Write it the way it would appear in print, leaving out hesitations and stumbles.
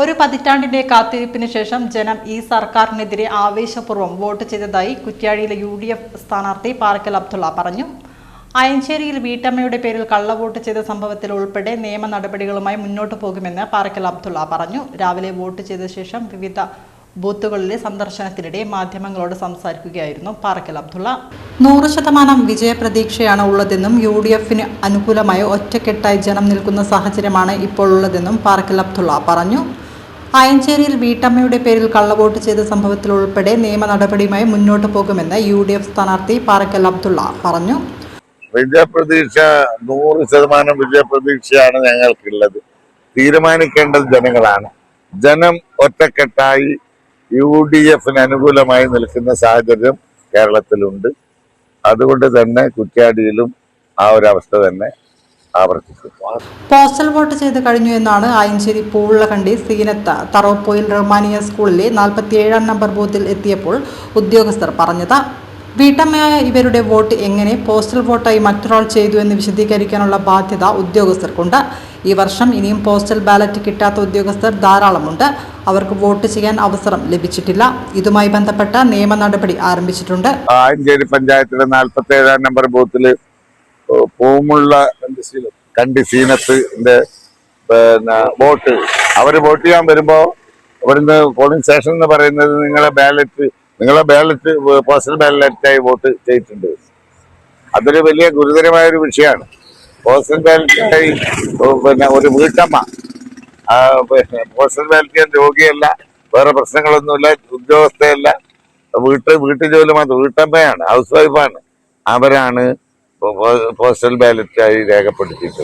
ഒരു പതിറ്റാണ്ടിന്റെ കാത്തിരിപ്പിന് ശേഷം ജനം ഈ സർക്കാരിനെതിരെ ആവേശപൂർവ്വം വോട്ട് ചെയ്തതായി കുറ്റ്യാടിയിലെ UDF സ്ഥാനാർത്ഥി പാറക്കൽ അബ്ദുള്ള പറഞ്ഞു. അയഞ്ചേരിയിൽ വീട്ടമ്മയുടെ പേരിൽ കള്ളവോട്ട് ചെയ്ത സംഭവത്തിൽ ഉൾപ്പെടെ നിയമ നടപടികളുമായി മുന്നോട്ടു പോകുമെന്ന് പാറക്കൽ അബ്ദുള്ള പറഞ്ഞു. രാവിലെ വോട്ട് ചെയ്ത ശേഷം വിവിധ ബൂത്തുകളിലെ സന്ദർശനത്തിനിടെ മാധ്യമങ്ങളോട് സംസാരിക്കുകയായിരുന്നു പാറക്കൽ അബ്ദുള്ള. 100% വിജയപ്രതീക്ഷയാണ് ഉള്ളതെന്നും UDFന് അനുകൂലമായി ഒറ്റക്കെട്ടായി ജനം നിൽക്കുന്ന സാഹചര്യമാണ് ഇപ്പോൾ ഉള്ളതെന്നും പാറക്കൽ അബ്ദുള്ള പറഞ്ഞു. അയഞ്ചേരിയിൽ വീട്ടമ്മയുടെ പേരിൽ കള്ളവോട്ട് ചെയ്ത സംഭവത്തിൽ ഉൾപ്പെടെ നിയമ നടപടിയുമായി മുന്നോട്ടു പോകുമെന്ന് UDF സ്ഥാനാർത്ഥി പാറക്കൽ അബ്ദുള്ള പറഞ്ഞു. വിജയപ്രതീക്ഷ 100% വിജയപ്രതീക്ഷയാണ് ഞങ്ങൾക്കുള്ളത്. തീരുമാനിക്കേണ്ടത് ജനങ്ങളാണ്. ജനം ഒറ്റക്കെട്ടായി UDFന് അനുകൂലമായി നിൽക്കുന്ന സാഹചര്യം കേരളത്തിലുണ്ട്. അതുകൊണ്ട് തന്നെ കുറ്റ്യാടിയിലും ആ ഒരു അവസ്ഥ തന്നെ ആവർത്തിക്കും. പോസ്റ്റൽ വോട്ട് ചെയ്ത് കഴിഞ്ഞു എന്നാണ് അയഞ്ചേരി പൂളക്കണ്ടി സീനത്ത് തറോപ്പോയിൽ റഹ്മാനിയ സ്കൂളിലെ 47 നമ്പർ ബൂത്തിൽ എത്തിയപ്പോൾ ഉദ്യോഗസ്ഥർ പറഞ്ഞത്. വീട്ടമ്മയായ ഇവരുടെ വോട്ട് എങ്ങനെ പോസ്റ്റൽ വോട്ടായി മറ്റൊരാൾ ചെയ്തു എന്ന് വിശദീകരിക്കാനുള്ള ബാധ്യത ഉദ്യോഗസ്ഥർക്കുണ്ട്. ഈ വർഷം ഇനിയും പോസ്റ്റൽ ബാലറ്റ് കിട്ടാത്ത ഉദ്യോഗസ്ഥർ ധാരാളമുണ്ട്. അവർക്ക് വോട്ട് ചെയ്യാൻ അവസരം ലഭിച്ചിട്ടില്ല. ഇതുമായി ബന്ധപ്പെട്ട നിയമ നടപടി ആരംഭിച്ചിട്ടുണ്ട്. ആയഞ്ചേരി പഞ്ചായത്തിലെ 47 നമ്പർ ബൂത്തിൽ പൂമുള്ള കണ്ടി സീനത്തിന്റെ വോട്ട് അവര് വോട്ട് ചെയ്യാൻ വരുമ്പോ ഇവിടുന്ന് പോളിംഗ് സ്റ്റേഷൻ എന്ന് പറയുന്നത് നിങ്ങളെ ബാലറ്റ് പോസ്റ്റൽ ബാലറ്റായി വോട്ട് ചെയ്തിട്ടുണ്ട്. അതൊരു വലിയ ഗുരുതരമായ ഒരു വിഷയമാണ്. പോസ്റ്റൽ ബാലറ്റായി ഒരു വീട്ടമ്മ പോസ്റ്റൽ ബാലറ്റ് ചെയ്യാൻ രോഗിയല്ല, വേറെ പ്രശ്നങ്ങളൊന്നുമില്ല, ഉദ്യോഗസ്ഥയല്ല, വീട്ടു ജോലി മാത്രം വീട്ടമ്മയാണ്, ഹൗസ് വൈഫാണ്. അവരാണ് പോസ്റ്റൽ ബാലറ്റായി രേഖപ്പെടുത്തിയിട്ടുള്ളത്.